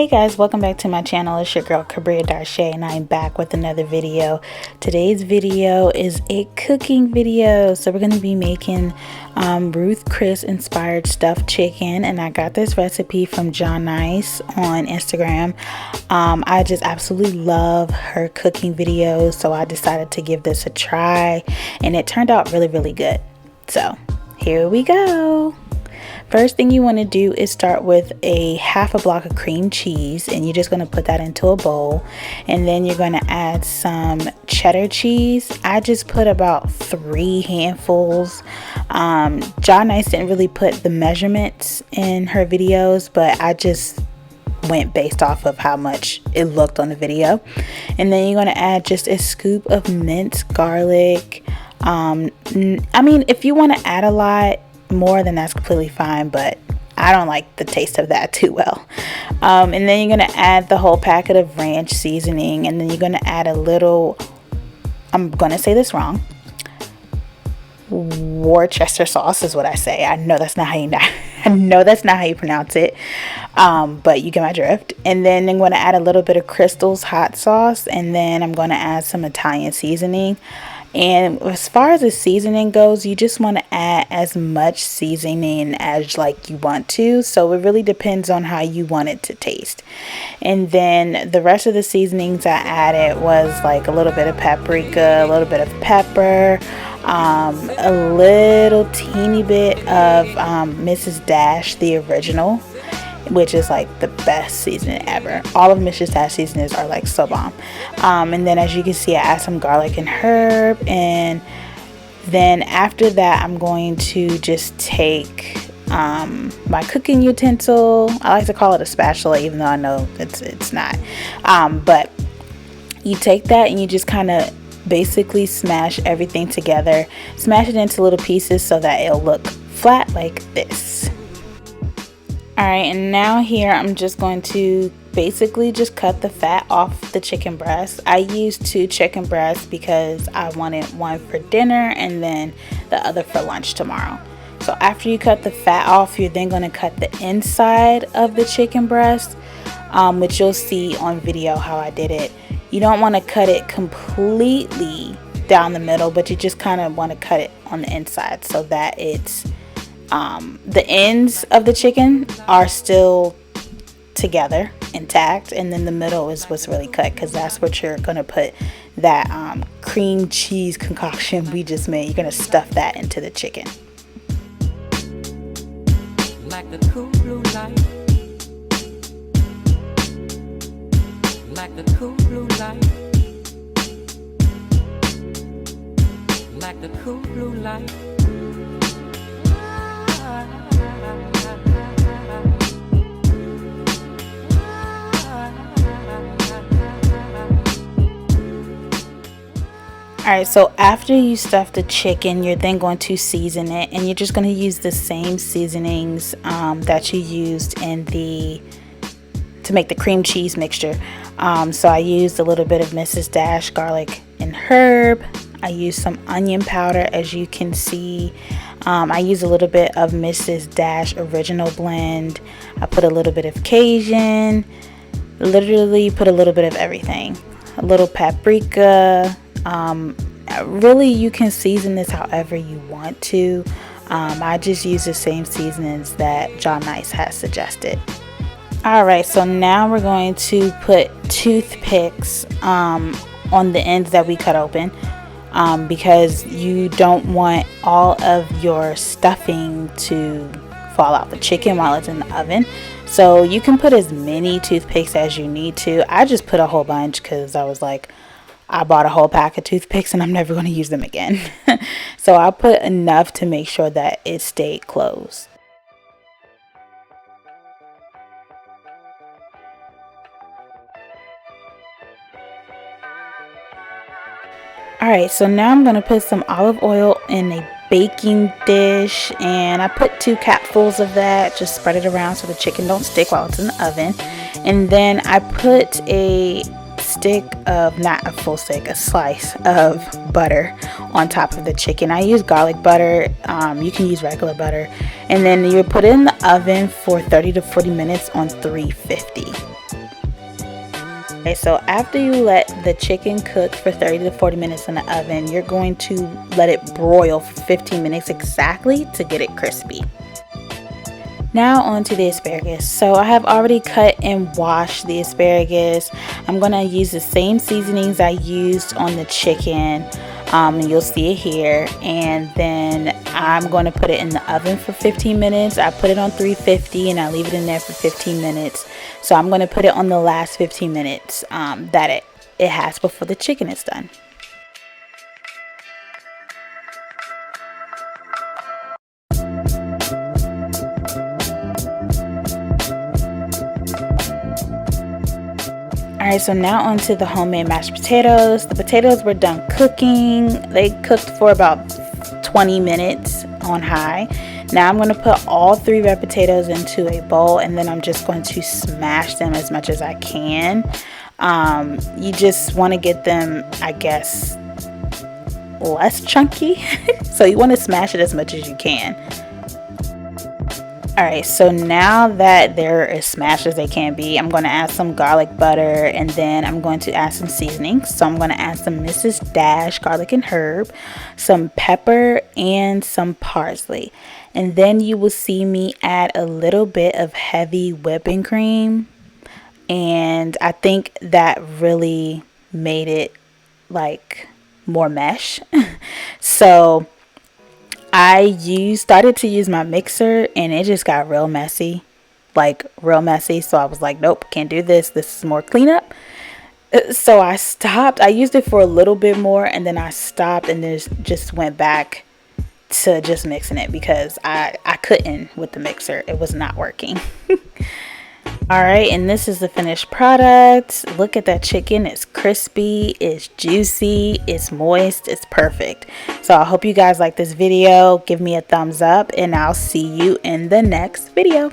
Hey guys, welcome back to my channel. It's your girl Kabria Darshay and I'm back with another video. Today's video is a cooking video. So we're going to be making RuthChris inspired stuffed chicken, and I got this recipe from John Nice on Instagram. I just absolutely love her cooking videos, so I decided to give this a try and it turned out really good. So here we go. First thing you want to do is start with a half a block of cream cheese, and you're just going to put that into a bowl, and then you're going to add some cheddar cheese. I just put about 3 handfuls. John Nice didn't really put the measurements in her videos, but I just went based off of how much it looked on the video. And then you're going to add just a scoop of minced garlic. I mean, if you want to add a lot more, then that's completely fine, but I don't like the taste of that too well. And then you're going to add the whole packet of ranch seasoning, and then you're going to add a little, I'm going to say this wrong, Worcester sauce is what I say. I know that's not how you pronounce it, but you get my drift. And then I'm going to add a little bit of Crystal's hot sauce, and then I'm going to add some Italian seasoning. And as far as the seasoning goes, you just want to add as much seasoning as you want to. So it really depends on how you want it to taste. And then the rest of the seasonings I added was like a little bit of paprika, a little bit of pepper, a little teeny bit of Mrs. Dash, the original, which is like the best seasoning ever. All of Mrs. Dash seasonings are like so bomb. And then as you can see, I add some garlic and herb, and then after that I'm going to just take my cooking utensil. I like to call it a spatula, even though I know it's not, but you take that and you just kind of basically smash everything together, smash it into little pieces so that it'll look flat like this. Alright, and now here I'm just going to basically just cut the fat off the chicken breast. I used 2 chicken breasts because I wanted one for dinner and then the other for lunch tomorrow. So after you cut the fat off, you're then going to cut the inside of the chicken breast, which you'll see on video how I did it. You don't want to cut it completely down the middle, but you just kind of want to cut it on the inside so that it's the ends of the chicken are still together intact, and then the middle is what's really cut, because that's what you're gonna put that cream cheese concoction we just made. You're gonna stuff that into the chicken. Like the cool blue light, like the cool blue light, like the cool blue light. Alright, so after you stuff the chicken, you're then going to season it, and you're just going to use the same seasonings that you used to make the cream cheese mixture. So I used a little bit of Mrs. Dash garlic and herb. I used some onion powder, as you can see. I used a little bit of Mrs. Dash original blend. I put a little bit of Cajun, literally put a little bit of everything. A little paprika. Really, you can season this however you want to. I just use the same seasonings that John Nice has suggested. Alright, so now we're going to put toothpicks on the ends that we cut open, because you don't want all of your stuffing to fall out the chicken while it's in the oven. So you can put as many toothpicks as you need to. I just put a whole bunch because I was like, I bought a whole pack of toothpicks and I'm never going to use them again. So I put enough to make sure that it stayed closed. Alright, so now I'm going to put some olive oil in a baking dish, and I put 2 capfuls of that. Just spread it around so the chicken don't stick while it's in the oven. And then I put a stick of, not a full stick, a slice of butter on top of the chicken. I use garlic butter. You can use regular butter. And then you put it in the oven for 30 to 40 minutes on 350. Okay, so after you let the chicken cook for 30 to 40 minutes in the oven, you're going to let it broil for 15 minutes exactly to get it crispy. Now on to the asparagus. So I have already cut and washed the asparagus. I'm going to use the same seasonings I used on the chicken. You'll see it here. And then I'm going to put it in the oven for 15 minutes. I put it on 350 and I leave it in there for 15 minutes. So I'm going to put it on the last 15 minutes that it has before the chicken is done. Alright, so now onto the homemade mashed potatoes. The potatoes were done cooking. They cooked for about 20 minutes on high. Now I'm going to put all 3 red potatoes into a bowl, and then I'm just going to smash them as much as I can. You just want to get them, I guess, less chunky. So you want to smash it as much as you can. Alright, so now that they're as smashed as they can be, I'm going to add some garlic butter, and then I'm going to add some seasonings. So I'm going to add some Mrs. Dash garlic and herb, some pepper, and some parsley. And then you will see me add a little bit of heavy whipping cream. And I think that really made it like more mesh. So I started to use my mixer and it just got real messy, like real messy. So I was like, nope, can't do this. This is more cleanup. So I stopped. I used it for a little bit more and then I stopped and then just went back to just mixing it because I couldn't with the mixer. It was not working. Alright, and this is the finished product. Look at that chicken. It's crispy, it's juicy, it's moist, it's perfect. So I hope you guys like this video. Give me a thumbs up and I'll see you in the next video.